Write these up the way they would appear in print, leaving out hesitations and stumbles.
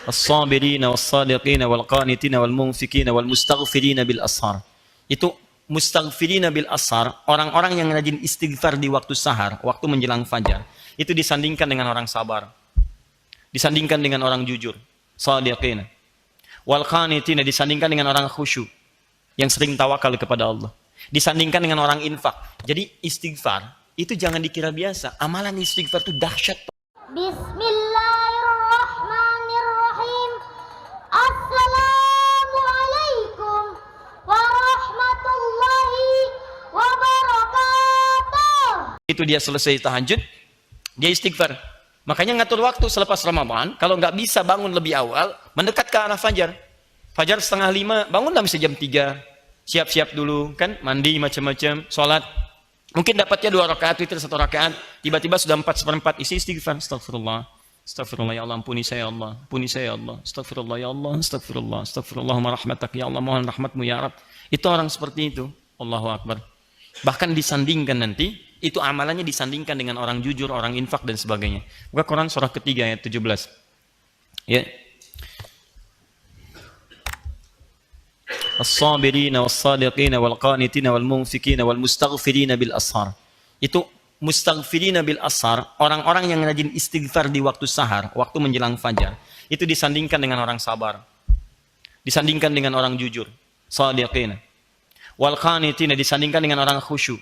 As-sabirina was-sadiqina wal-qanitina wal-munfikina wal-mustaghfirina bil ashar. Itu mustaghfirina bil ashar, orang-orang yang rajin istighfar di waktu sahar, waktu menjelang fajar. Itu disandingkan dengan orang sabar. Disandingkan dengan orang jujur, sadiqina. Wal-qanitina disandingkan dengan orang khusyuk, yang sering tawakal kepada Allah. Disandingkan dengan orang infak. Jadi istighfar itu jangan dikira biasa. Amalan istighfar itu dahsyat. Bismillahirrahmanirrahim. Assalamualaikum warahmatullahi wabarakatuh. Itu dia selesai tahajud, dia istighfar. Makanya ngatur waktu selepas Ramadan. Kalau nggak bisa bangun lebih awal, mendekat ke arah fajar. Fajar 4:30, bangunlah bisa jam 3. Siap-siap dulu, kan? Mandi macam-macam, sholat. Mungkin dapatnya 2 rakaat, witir 1 rakaat. Tiba-tiba sudah 4/4, isi istighfar. Astagfirullah. Astagfirullah ya Allah, ampuni saya ya Allah. Ampuni saya ya Allah. Astagfirullah ya Allah. Astagfirullah. Astagfirullahumma rahmatak ya Allah. Mohon rahmatmu ya Rabb. Itu orang seperti itu. Allahu Akbar. Bahkan disandingkan nanti, itu amalannya disandingkan dengan orang jujur, orang infak dan sebagainya. Buka Quran surah ketiga ayat 17. Ya. As-sabirina was-sadiqina wal-qanitina wal-munfikina wal-mustaghfirina bil ashar. Itu mustaghfirina bil ashar, orang-orang yang rajin istighfar di waktu sahar, waktu menjelang fajar. Itu disandingkan dengan orang sabar. Disandingkan dengan orang jujur, sadiqina. Wal-qanitina disandingkan dengan orang khusyuk,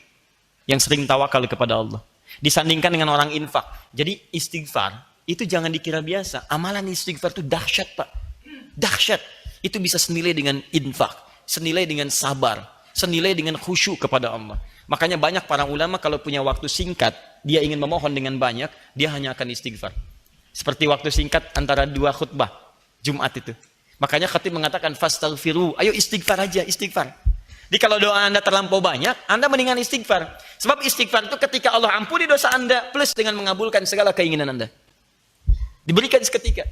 yang sering tawakal kepada Allah. Disandingkan dengan orang infak. Jadi istighfar itu jangan dikira biasa. Amalan istighfar itu dahsyat, Pak. Dahsyat. Itu bisa senilai dengan infak, senilai dengan sabar, senilai dengan khusyuk kepada Allah. Makanya banyak para ulama kalau punya waktu singkat, dia ingin memohon dengan banyak, dia hanya akan istighfar. Seperti waktu singkat antara 2 khutbah Jumat itu. Makanya khatib mengatakan fastaghfiru, ayo istighfar aja, istighfar. Jadi kalau doa Anda terlampau banyak, Anda mendingan istighfar. Sebab istighfar itu ketika Allah ampuni dosa Anda plus dengan mengabulkan segala keinginan Anda. Diberikan seketika.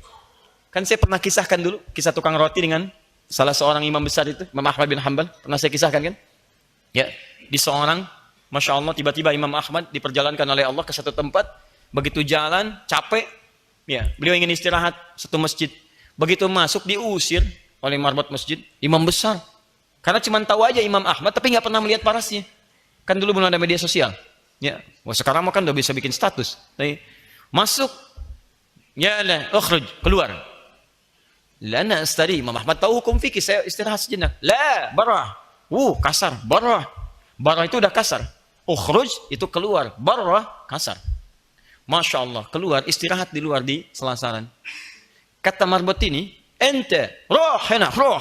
Kan saya pernah kisahkan dulu, kisah tukang roti dengan salah seorang imam besar itu, Imam Ahmad bin Hanbal. Pernah saya kisahkan kan? Ya, di seorang, Masya Allah, tiba-tiba Imam Ahmad diperjalankan oleh Allah ke satu tempat. Begitu jalan, capek, ya, beliau ingin istirahat, satu masjid. Begitu masuk, diusir oleh marbot masjid, imam besar. Karena cuma tahu aja Imam Ahmad, tapi nggak pernah melihat parasnya. Kan dulu belum ada media sosial. Ya, wah sekarang kan udah bisa bikin status. Tapi, masuk, ya lah, ukhruj, keluar. Lana astari, Imam Ahmad tahu hukum fikih, saya istirahat sejenak. La, barah. Kasar, barah. Barah itu udah kasar. Ukhruj itu keluar, barah kasar. Masya Allah, keluar, istirahat di luar di selasaran. Kata marbot ini, ente, roh, hena, roh.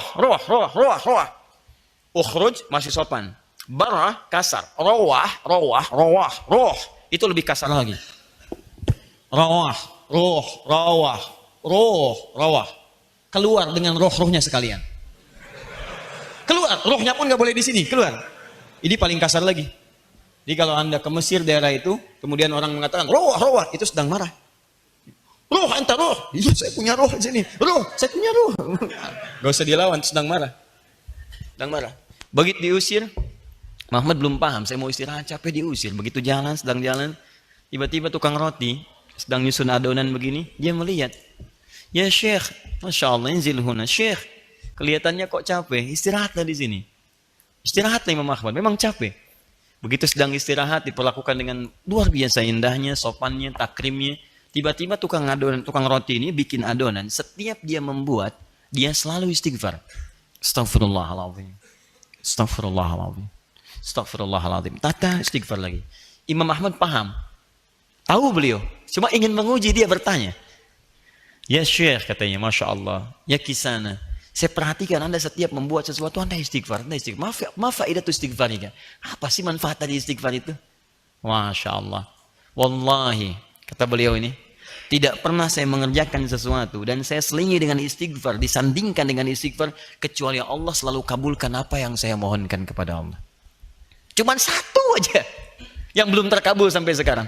Ukhruj masih sopan. Barah kasar. Roh. Itu lebih kasar lagi. Roh. Keluar dengan roh-rohnya sekalian. Keluar, rohnya pun nggak boleh di sini, keluar. Ini paling kasar lagi. Jadi kalau Anda ke Mesir daerah itu, kemudian orang mengatakan roh, itu sedang marah. Roh, anta roh. Iya, saya punya roh di sini. Roh, saya punya roh. Gak usah dilawan, sedang marah. Begitu diusir, Muhammad belum paham, saya mau istirahat, capek diusir. Begitu jalan, sedang jalan, tiba-tiba tukang roti sedang nyusun adonan begini, dia melihat. Ya Syekh, Masya Allah, inzil huna. Syekh, kelihatannya kok capek, istirahatlah di sini. Istirahatlah Imam Ahmad, memang capek. Begitu sedang istirahat, diperlakukan dengan luar biasa indahnya, sopannya, takrimnya. Tiba-tiba tukang roti ini bikin adonan. Setiap dia membuat, dia selalu istighfar. Astaghfirullahaladzim. Tata istighfar lagi. Imam Ahmad paham. Tahu beliau, cuma ingin menguji, dia bertanya. Ya Syekh, katanya, Masya Allah, ya kisana, saya perhatikan Anda setiap membuat sesuatu, Anda istighfar. Maaf faidah itu istighfar ini. Apa sih manfaat dari istighfar itu? Masya Allah. Wallahi, kata beliau ini, tidak pernah saya mengerjakan sesuatu dan saya selingi dengan istighfar, disandingkan dengan istighfar, kecuali Allah selalu kabulkan apa yang saya mohonkan kepada Allah. Cuman satu aja yang belum terkabul sampai sekarang.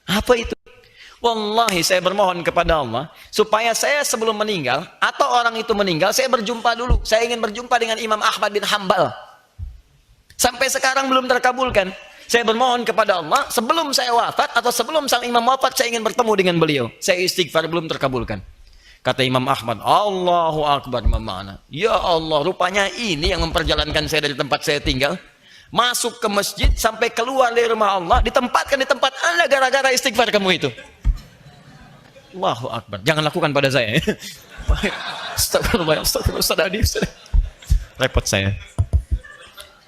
Apa itu? Wallahi saya bermohon kepada Allah supaya saya sebelum meninggal atau orang itu meninggal, saya berjumpa dulu. Saya ingin berjumpa dengan Imam Ahmad bin Hanbal. Sampai sekarang belum terkabulkan. Saya bermohon kepada Allah sebelum saya wafat atau sebelum sang imam wafat, saya ingin bertemu dengan beliau. Saya istighfar, belum terkabulkan. Kata Imam Ahmad, Allahu Akbar mana? Ya Allah, rupanya ini yang memperjalankan saya dari tempat saya tinggal. Masuk ke masjid sampai keluar dari rumah Allah, ditempatkan di tempat Anda gara-gara istighfar kamu itu. Allahu Akbar. Jangan lakukan pada saya. Astagfirullah, astagfirullah, repot saya.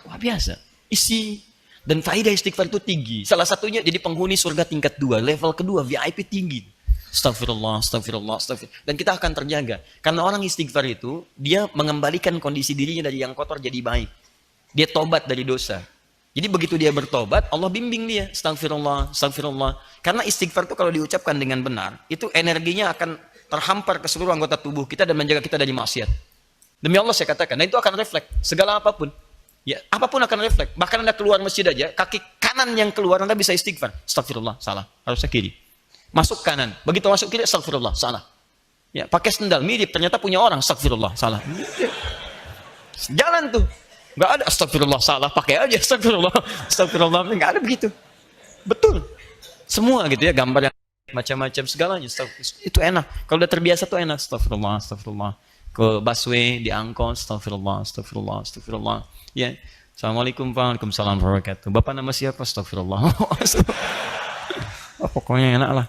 Wah biasa. Isi dan faedah istighfar itu tinggi. Salah satunya jadi penghuni surga tingkat 2, level kedua VIP tinggi. Astagfirullah, astagfirullah, astagfirullah. Dan kita akan terjaga. Karena orang istighfar itu, dia mengembalikan kondisi dirinya dari yang kotor jadi baik. Dia tobat dari dosa. Jadi begitu dia bertobat, Allah bimbing dia. Astagfirullah, astagfirullah. Karena istighfar itu kalau diucapkan dengan benar, itu energinya akan terhampar ke seluruh anggota tubuh kita dan menjaga kita dari maksiat. Demi Allah saya katakan, dan itu akan refleks. Segala apapun. Ya, apapun akan refleks. Bahkan Anda keluar masjid aja, kaki kanan yang keluar, Anda bisa istighfar. Astagfirullah, salah. Harusnya kiri. Masuk kanan, begitu masuk kiri, astagfirullah, salah. Ya, pakai sendal mirip, ternyata punya orang, astagfirullah, salah. Jalan tuh, nggak ada astagfirullah, salah, pakai aja astagfirullah, astagfirullah, nggak ada begitu. Betul, semua gitu ya, gambar yang macam-macam segalanya, itu enak. Kalau udah terbiasa tuh enak, astagfirullah, astagfirullah. Ke busway, di angkot, astagfirullah, astagfirullah, astagfirullah. Ya, assalamualaikum, waalaikumsalam warahmatullahi wabarakatuh. Bapak nama siapa? Astagfirullah. Oh, pokoknya enak lah.